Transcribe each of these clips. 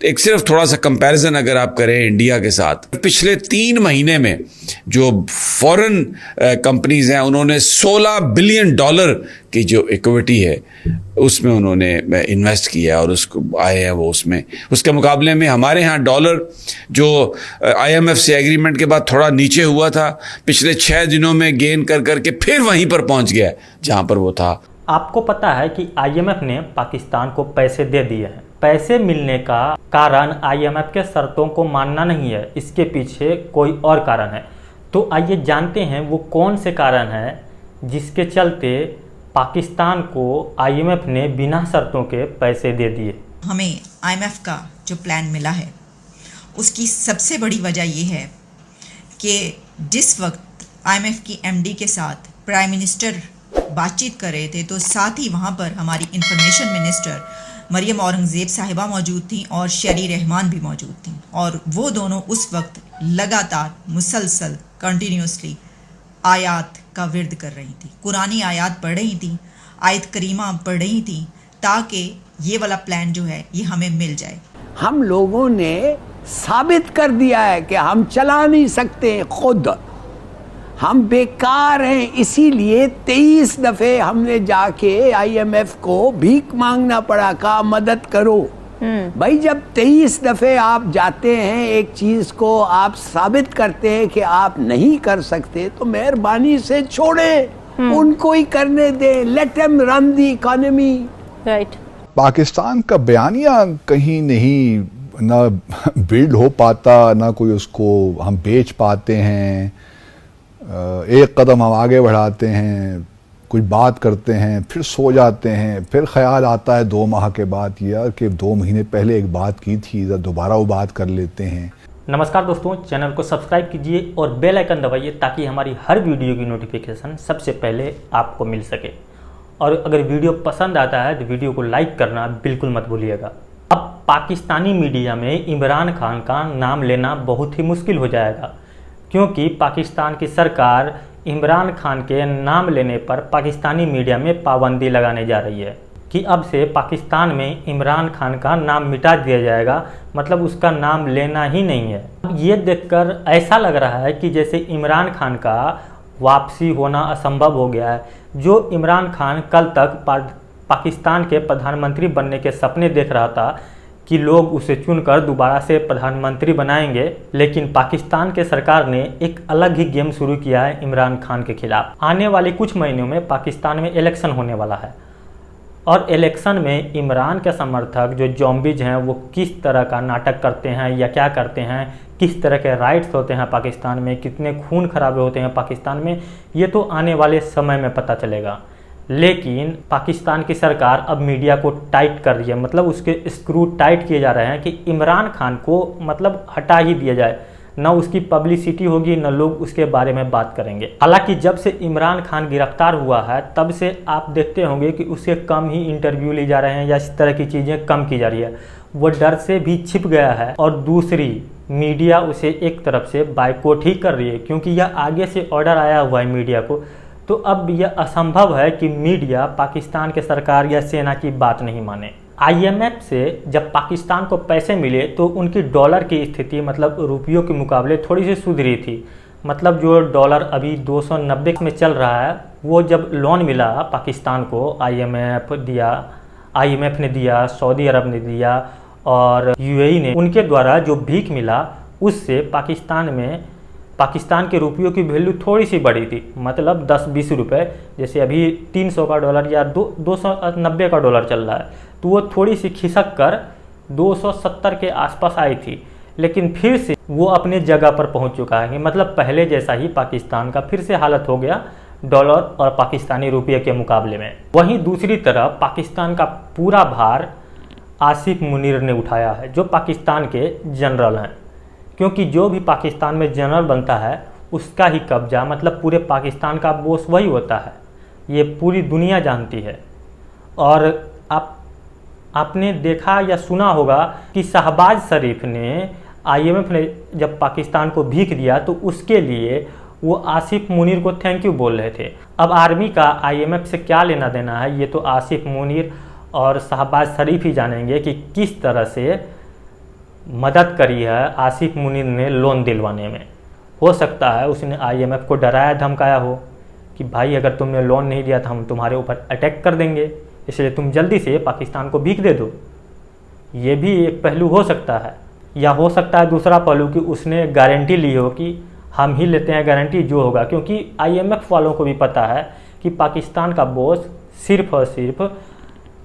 एक सिर्फ थोड़ा सा कंपैरिजन अगर आप करें इंडिया के साथ, पिछले 3 महीने में जो फॉरेन कंपनीज हैं उन्होंने $16 बिलियन की जो इक्विटी है उसमें उन्होंने इन्वेस्ट किया और उसको आए हैं वो उसमें। उसके मुकाबले में हमारे यहाँ डॉलर जो IMF से एग्रीमेंट के बाद थोड़ा नीचे हुआ था, पिछले 6 दिनों में गेन कर करके फिर वहीं पर पहुंच गया जहां पर वो था। आपको पता है कि IMF ने पाकिस्तान को पैसे दे दिए हैं। पैसे मिलने का कारण IMF के शर्तों को मानना नहीं है, इसके पीछे कोई और कारण है। तो आइए जानते हैं वो कौन से कारण है जिसके चलते पाकिस्तान को IMF ने बिना शर्तों के पैसे दे दिए। हमें IMF का जो प्लान मिला है उसकी सबसे बड़ी वजह ये है कि जिस वक्त IMF की MD के साथ प्राइम मिनिस्टर बातचीत कर रहे थे तो साथ ही वहाँ पर हमारी इंफॉर्मेशन मिनिस्टर मरियम औरंगज़ेब साहिबा मौजूद थी और शेरी रहमान भी मौजूद थी, और वो दोनों उस वक्त लगातार मुसलसल कंटिन्यूसली आयात का विर्द कर रही थी, कुरानी आयात पढ़ रही थी, आयत करीमा पढ़ रही थी, ताकि ये वाला प्लान जो है ये हमें मिल जाए। हम लोगों ने साबित कर दिया है कि हम चला नहीं सकते, खुद हम बेकार हैं, इसीलिए 23 दफे हमने जाके IMF को भीख मांगना पड़ा, कहा मदद करो। भाई जब 23 दफे आप जाते हैं एक चीज को आप साबित करते हैं कि आप नहीं कर सकते, तो मेहरबानी से छोड़े, उनको ही करने दें, let them run the economy. Right. Pakistan का बयानिया कहीं नहीं ना बिल्ड हो पाता, ना कोई उसको हम बेच पाते हैं। एक कदम हम आगे बढ़ाते हैं, कुछ बात करते हैं, फिर सो जाते हैं, फिर ख्याल आता है 2 माह के बाद यार कि 2 महीने पहले एक बात की थी, दोबारा वो बात कर लेते हैं। नमस्कार दोस्तों, चैनल को सब्सक्राइब कीजिए और बेल आइकन दबाइए ताकि हमारी हर वीडियो की नोटिफिकेशन सबसे पहले आपको मिल सके। और अगर वीडियो पसंद आता है तो वीडियो को लाइक करना बिल्कुल मत भूलिएगा। अब पाकिस्तानी मीडिया में इमरान खान का नाम लेना बहुत ही मुश्किल हो जाएगा, क्योंकि पाकिस्तान की सरकार इमरान खान के नाम लेने पर पाकिस्तानी मीडिया में पाबंदी लगाने जा रही है कि अब से पाकिस्तान में इमरान खान का नाम मिटा दिया जाएगा, मतलब उसका नाम लेना ही नहीं है। अब ये देखकर ऐसा लग रहा है कि जैसे इमरान खान का वापसी होना असंभव हो गया है। जो इमरान खान कल तक पाकिस्तान के प्रधानमंत्री बनने के सपने देख रहा था कि लोग उसे चुनकर दोबारा से प्रधानमंत्री बनाएंगे, लेकिन पाकिस्तान के सरकार ने एक अलग ही गेम शुरू किया है इमरान खान के खिलाफ। आने वाले कुछ महीनों में पाकिस्तान में इलेक्शन होने वाला है और इलेक्शन में इमरान के समर्थक जो जॉम्बीज हैं वो किस तरह का नाटक करते हैं या क्या करते हैं, किस तरह के राइट्स होते हैं पाकिस्तान में, कितने खून खराबे होते हैं पाकिस्तान में, ये तो आने वाले समय में पता चलेगा। लेकिन पाकिस्तान की सरकार अब मीडिया को टाइट कर रही है, मतलब उसके स्क्रू टाइट किए जा रहे हैं कि इमरान खान को मतलब हटा ही दिया जाए, न उसकी पब्लिसिटी होगी न लोग उसके बारे में बात करेंगे। हालांकि जब से इमरान खान गिरफ्तार हुआ है तब से आप देखते होंगे कि उसके कम ही इंटरव्यू ली जा रहे हैं या इस तरह की चीज़ें कम की जा रही है। वो डर से भी छिप गया है और दूसरी मीडिया उसे एक तरफ से बायकॉट ही कर रही है, क्योंकि यह आगे से ऑर्डर आया हुआ है मीडिया को। तो अब यह असंभव है कि मीडिया पाकिस्तान के सरकार या सेना की बात नहीं माने। IMF से जब पाकिस्तान को पैसे मिले तो उनकी डॉलर की स्थिति मतलब रुपयों के मुकाबले थोड़ी सी सुधरी थी। मतलब जो डॉलर अभी 290 में चल रहा है, वो जब लोन मिला पाकिस्तान को IMF ने दिया, सऊदी अरब ने दिया और UAE ने, उनके द्वारा जो भीख मिला उससे पाकिस्तान के रुपयों की वैल्यू थोड़ी सी बढ़ी थी, मतलब 10-20 रुपये। जैसे अभी 300 का डॉलर या 290 का डॉलर चल रहा है, तो वो थोड़ी सी खिसक कर 270 के आसपास आई थी, लेकिन फिर से वो अपने जगह पर पहुंच चुका है। मतलब पहले जैसा ही पाकिस्तान का फिर से हालत हो गया डॉलर और पाकिस्तानी रुपये के मुकाबले में। वहीं दूसरी तरफ पाकिस्तान का पूरा भार आसिफ मुनीर ने उठाया है, जो पाकिस्तान के जनरल हैं, क्योंकि जो भी पाकिस्तान में जनरल बनता है उसका ही कब्जा, मतलब पूरे पाकिस्तान का बॉस वही होता है, ये पूरी दुनिया जानती है। और आपने देखा या सुना होगा कि शहबाज शरीफ ने IMF ने जब पाकिस्तान को भीख दिया तो उसके लिए वो आसिफ मुनीर को थैंक यू बोल रहे थे। अब आर्मी का IMF से क्या लेना देना है, ये तो आसिफ मुनीर और शहबाज शरीफ ही जानेंगे कि किस तरह से मदद करी है आसिफ मुनीर ने लोन दिलवाने में। हो सकता है उसने IMF को डराया धमकाया हो कि भाई अगर तुमने लोन नहीं दिया तो हम तुम्हारे ऊपर अटैक कर देंगे, इसलिए तुम जल्दी से पाकिस्तान को भीख दे दो। ये भी एक पहलू हो सकता है। या हो सकता है दूसरा पहलू कि उसने गारंटी ली हो कि हम ही लेते हैं गारंटी जो होगा, क्योंकि IMF वालों को भी पता है कि पाकिस्तान का बॉस सिर्फ और सिर्फ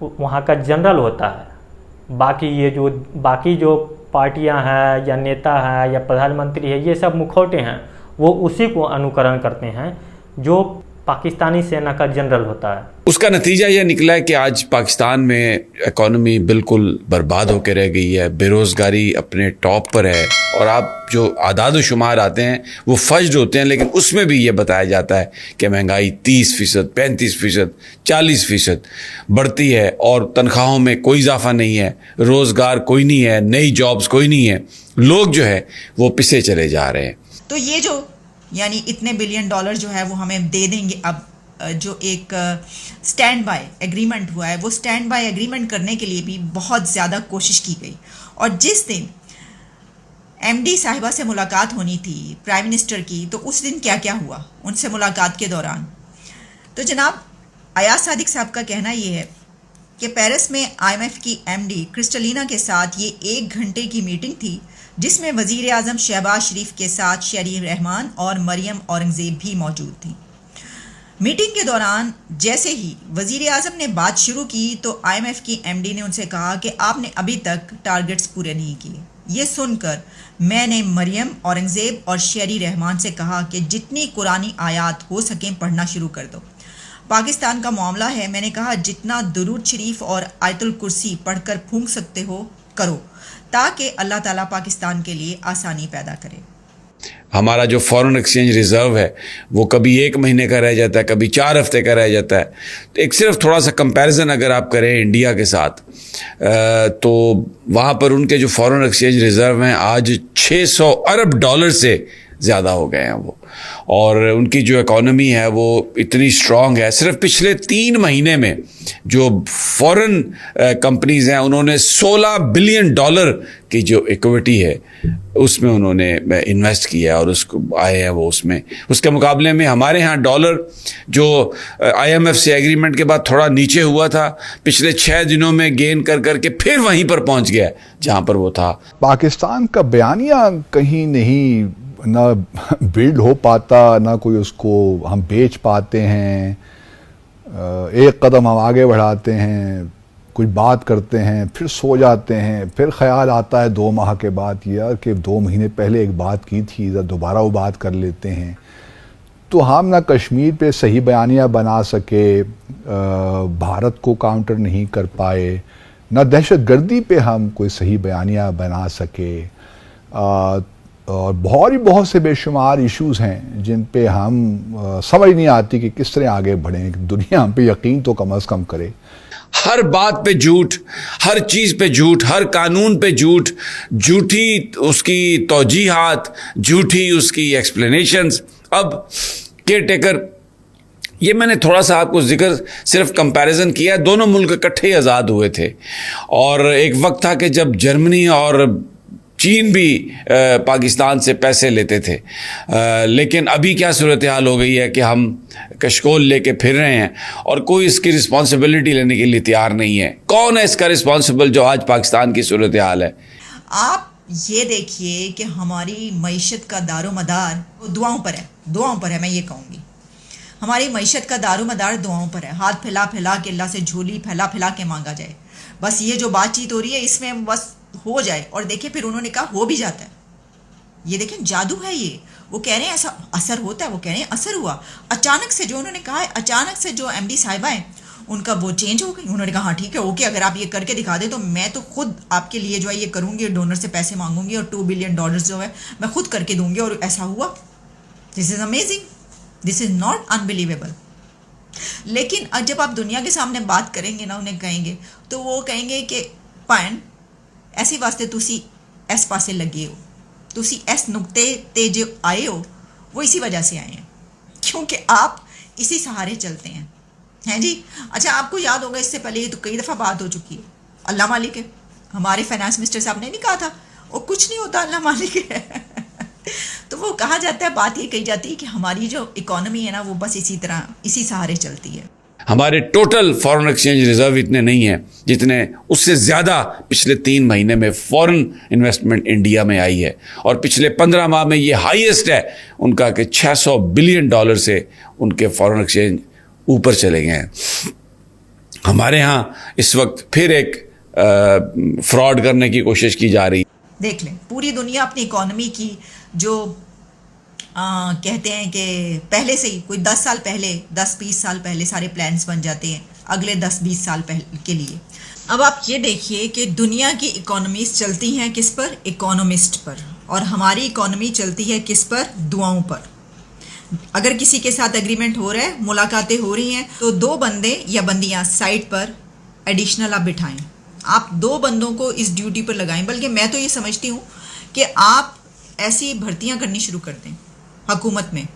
वहाँ का जनरल होता है। बाकी जो पार्टियां हैं या नेता हैं या प्रधानमंत्री है, ये सब मुखौटे हैं, वो उसी को अनुकरण करते हैं जो पाकिस्तानी सेना का जनरल होता है। उसका नतीजा यह निकला है कि आज पाकिस्तान में इकोनॉमी बिल्कुल बर्बाद होकर रह गई है, बेरोज़गारी अपने टॉप पर है, और आप जो आदाद शुमार आते हैं वो फज्ड होते हैं, लेकिन उसमें भी ये बताया जाता है कि महंगाई 30%, 35%, 40% बढ़ती है और तनख्वाहों में कोई इजाफा नहीं है, रोज़गार कोई नहीं है, नई जॉब्स कोई नहीं है, लोग जो है वो पिछे चले जा रहे हैं। तो ये जो यानी इतने बिलियन डॉलर जो है वो हमें दे देंगे, अब जो एक स्टैंड बाय एग्रीमेंट हुआ है, वो स्टैंड बाय एग्रीमेंट करने के लिए भी बहुत ज़्यादा कोशिश की गई। और जिस दिन MD साहिबा से मुलाकात होनी थी प्राइम मिनिस्टर की, तो उस दिन क्या क्या हुआ उनसे मुलाकात के दौरान। तो जनाब अयाज सादिक साहब का कहना ये है कि पेरिस में IMF की MD क्रिस्टलिना के साथ ये 1 घंटे की मीटिंग थी, जिसमें वज़ीर आज़म शहबाज शरीफ के साथ शेरी रहमान और मरियम औरंगज़ेब भी मौजूद थी। मीटिंग के दौरान जैसे ही वज़ीर आज़म ने बात शुरू की तो IMF की MD ने उनसे कहा कि आपने अभी तक टारगेट्स पूरे नहीं किए। ये सुनकर मैंने मरियम औरंगज़ेब और शेरी रहमान से कहा कि जितनी कुरानी आयात हो सकें पढ़ना शुरू कर दो। पाकिस्तान का मामला है, मैंने कहा जितना दुरूद शरीफ और आयतुल कुर्सी पढ़कर फूंक सकते हो करो, ताकि अल्लाह ताला पाकिस्तान के लिए आसानी पैदा करे। हमारा जो फॉरेन एक्सचेंज रिज़र्व है वो कभी 1 महीने का रह जाता है, कभी 4 हफ्ते का रह जाता है। तो एक सिर्फ थोड़ा सा कंपैरिजन अगर आप करें इंडिया के साथ, तो वहाँ पर उनके जो फॉरेन एक्सचेंज रिज़र्व हैं आज 600 अरब डॉलर से ज़्यादा हो गए हैं वो, और उनकी जो इकॉनमी है वो इतनी स्ट्रॉन्ग है। सिर्फ पिछले 3 महीने में जो फॉरेन कंपनीज़ हैं उन्होंने $16 बिलियन की जो इक्विटी है उसमें उन्होंने इन्वेस्ट किया और उसको आए हैं वो उसमें। उसके मुकाबले में हमारे यहाँ डॉलर जो IMF से एग्रीमेंट के बाद थोड़ा नीचे हुआ था, पिछले 6 दिनों में गेन कर करके फिर वहीं पर पहुँच गया जहाँ पर वो था। पाकिस्तान का बयानिया कहीं नहीं ना बिल्ड हो पाता, ना कोई उसको हम बेच पाते हैं। एक कदम हम आगे बढ़ाते हैं, कुछ बात करते हैं, फिर सो जाते हैं, फिर ख्याल आता है 2 माह के बाद यार कि 2 महीने पहले एक बात की थी, दोबारा वो बात कर लेते हैं। तो हम ना कश्मीर पे सही बयानिया बना सके, भारत को काउंटर नहीं कर पाए, ना दहशतगर्दी पे हम कोई सही बयानिया बना सके, और बहुत से बेशुमार इश्यूज़ हैं जिन पे हम समझ नहीं आती कि किस तरह आगे बढ़ें। दुनिया हम पे यकीन तो कम से कम करे। हर बात पे झूठ, हर चीज़ पे झूठ, हर कानून पे झूठ, झूठी उसकी तौजीहात, झूठी उसकी एक्सप्लेनेशंस। अब केयर टेकर, ये मैंने थोड़ा सा आपको जिक्र सिर्फ कंपैरिजन किया, दोनों मुल्क इकट्ठे आज़ाद हुए थे, और एक वक्त था कि जब जर्मनी और चीन भी पाकिस्तान से पैसे लेते थे, लेकिन अभी क्या सूरत हाल हो गई है कि हम कशकोल लेके फिर रहे हैं और कोई इसकी रिस्पॉन्सिबिलिटी लेने के लिए तैयार नहीं है। कौन है इसका रिस्पॉन्सिबल जो आज पाकिस्तान की सूरत हाल है? आप ये देखिए कि हमारी मईशत का दारोमदार दुआओं पर है, दुआओं पर है। मैं ये कहूँगी हमारी मईशत का दारोमदार दुआओं पर है। हाथ फैला फैला के अल्लाह से झोली फैला फैला के मांगा जाए। बस ये जो बातचीत हो रही है इसमें बस हो जाए, और देखिए फिर उन्होंने कहा हो भी जाता है। ये देखें जादू है ये। वो कह रहे हैं ऐसा असर होता है, वो कह रहे हैं असर हुआ। अचानक से जो उन्होंने कहा है, अचानक से जो MD साहिबा है उनका वो चेंज हो गई। उन्होंने कहा हाँ ठीक है, ओके, अगर आप ये करके दिखा दें तो मैं तो खुद आपके लिए जो है ये करूँगी, डोनर से पैसे मांगूंगी और $2 बिलियन जो है मैं खुद करके दूंगी। और ऐसा हुआ। This is amazing, this is not unbelievable. लेकिन जब आप दुनिया के सामने बात करेंगे ना, उन्हें कहेंगे तो वो कहेंगे कि पैन ऐसे वास्ते तुसी इस पासे लगे हो, तुसी इस नुक्ते ते जो आए हो वो इसी वजह से आए हैं, क्योंकि आप इसी सहारे चलते हैं, हैं जी। अच्छा, आपको याद होगा इससे पहले ये तो कई दफ़ा बात हो चुकी है, अल्लाह मालिक है, हमारे फाइनेंस मिनिस्टर साहब ने नहीं कहा था वो कुछ नहीं होता, अल्लाह मालिक है। तो वो कहा जाता है, बात ये कही जाती है कि हमारी जो इकोनॉमी है ना वो बस इसी तरह, इसी सहारे चलती है। हमारे टोटल फॉरेन एक्सचेंज रिजर्व इतने नहीं हैं जितने, उससे ज़्यादा पिछले 3 महीने में फॉरेन इन्वेस्टमेंट इंडिया में आई है, और पिछले 15 माह में ये हाईएस्ट है उनका कि $600 बिलियन से उनके फॉरेन एक्सचेंज ऊपर चले गए हैं। हमारे यहाँ इस वक्त फिर एक फ्रॉड करने की कोशिश की जा रही है। देख लें, पूरी दुनिया अपनी इकोनॉमी की जो कहते हैं कि पहले से ही कोई 10 साल पहले, 10-20 साल पहले सारे प्लान्स बन जाते हैं अगले 10-20 साल पहले के लिए। अब आप ये देखिए कि दुनिया की इकोनॉमीज चलती हैं किस पर? इकोनॉमिस्ट पर। और हमारी इकोनॉमी चलती है किस पर? दुआओं पर। अगर किसी के साथ एग्रीमेंट हो रहा है, मुलाकातें हो रही हैं, तो 2 बंदे या बंदियां साइड पर एडिशनल आप बिठाएं। आप 2 बंदों को इस ड्यूटी पर लगाएं। बल्कि मैं तो ये समझती हूँ कि आप ऐसी भर्तियां करनी शुरू कर दें हुकूमत में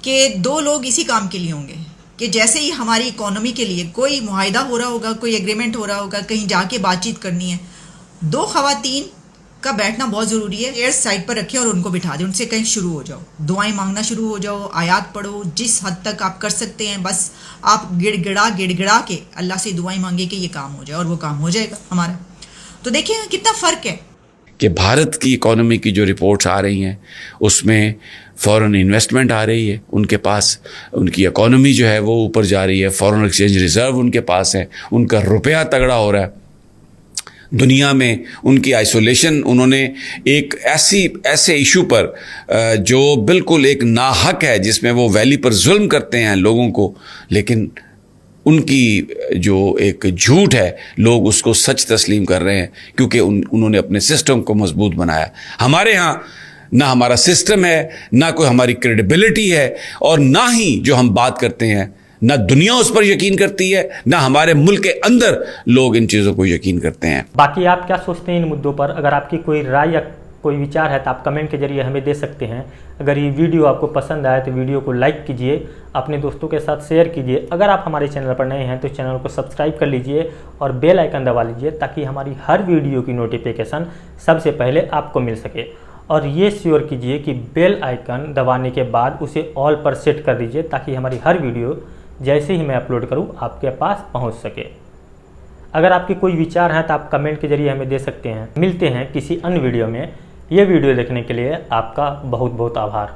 कि 2 लोग इसी काम के लिए होंगे कि जैसे ही हमारी इकोनॉमी के लिए कोई मुआहिदा हो रहा होगा, कोई एग्रीमेंट हो रहा होगा, कहीं जाके बातचीत करनी है, 2 खवातीन का बैठना बहुत ज़रूरी है। एयर साइड पर रखें और उनको बिठा दें, उनसे कहीं शुरू हो जाओ, दुआएं मांगना शुरू हो जाओ, आयात पढ़ो, जिस हद तक आप कर सकते हैं बस आप गिड़गिड़ा के अल्लाह से दुआएं मांगे कि ये काम हो जाए, और वो काम हो जाएगा हमारा। तो देखिए कितना फ़र्क है कि भारत की इकोनॉमी की जो रिपोर्ट्स आ रही हैं उसमें फॉरेन इन्वेस्टमेंट आ रही है, उनके पास उनकी इकोनॉमी जो है वो ऊपर जा रही है, फॉरेन एक्सचेंज रिजर्व उनके पास है, उनका रुपया तगड़ा हो रहा है। दुनिया में उनकी आइसोलेशन, उन्होंने एक ऐसे इशू पर जो बिल्कुल एक नाहक है, जिसमें वो वैली पर जुल्म करते हैं लोगों को, लेकिन उनकी जो एक झूठ है लोग उसको सच तस्लीम कर रहे हैं क्योंकि उन्होंने अपने सिस्टम को मजबूत बनाया। हमारे यहाँ ना हमारा सिस्टम है, ना कोई हमारी क्रेडिबिलिटी है, और ना ही जो हम बात करते हैं ना दुनिया उस पर यकीन करती है, ना हमारे मुल्क के अंदर लोग इन चीज़ों को यकीन करते हैं। बाकी आप क्या सोचते हैं इन मुद्दों पर? अगर आपकी कोई राय या कोई विचार है तो आप कमेंट के जरिए हमें दे सकते हैं। अगर ये वीडियो आपको पसंद आए तो वीडियो को लाइक कीजिए, अपने दोस्तों के साथ शेयर कीजिए। अगर आप हमारे चैनल पर नए हैं तो चैनल को सब्सक्राइब कर लीजिए और बेल आइकन दबा लीजिए ताकि हमारी हर वीडियो की नोटिफिकेशन सबसे पहले आपको मिल सके। और ये श्योर कीजिए कि बेल आइकन दबाने के बाद उसे ऑल पर सेट कर दीजिए ताकि हमारी हर वीडियो जैसे ही मैं अपलोड करूं आपके पास पहुंच सके। अगर आपके कोई विचार हैं तो आप कमेंट के जरिए हमें दे सकते हैं। मिलते हैं किसी अन्य वीडियो में। ये वीडियो देखने के लिए आपका बहुत बहुत आभार।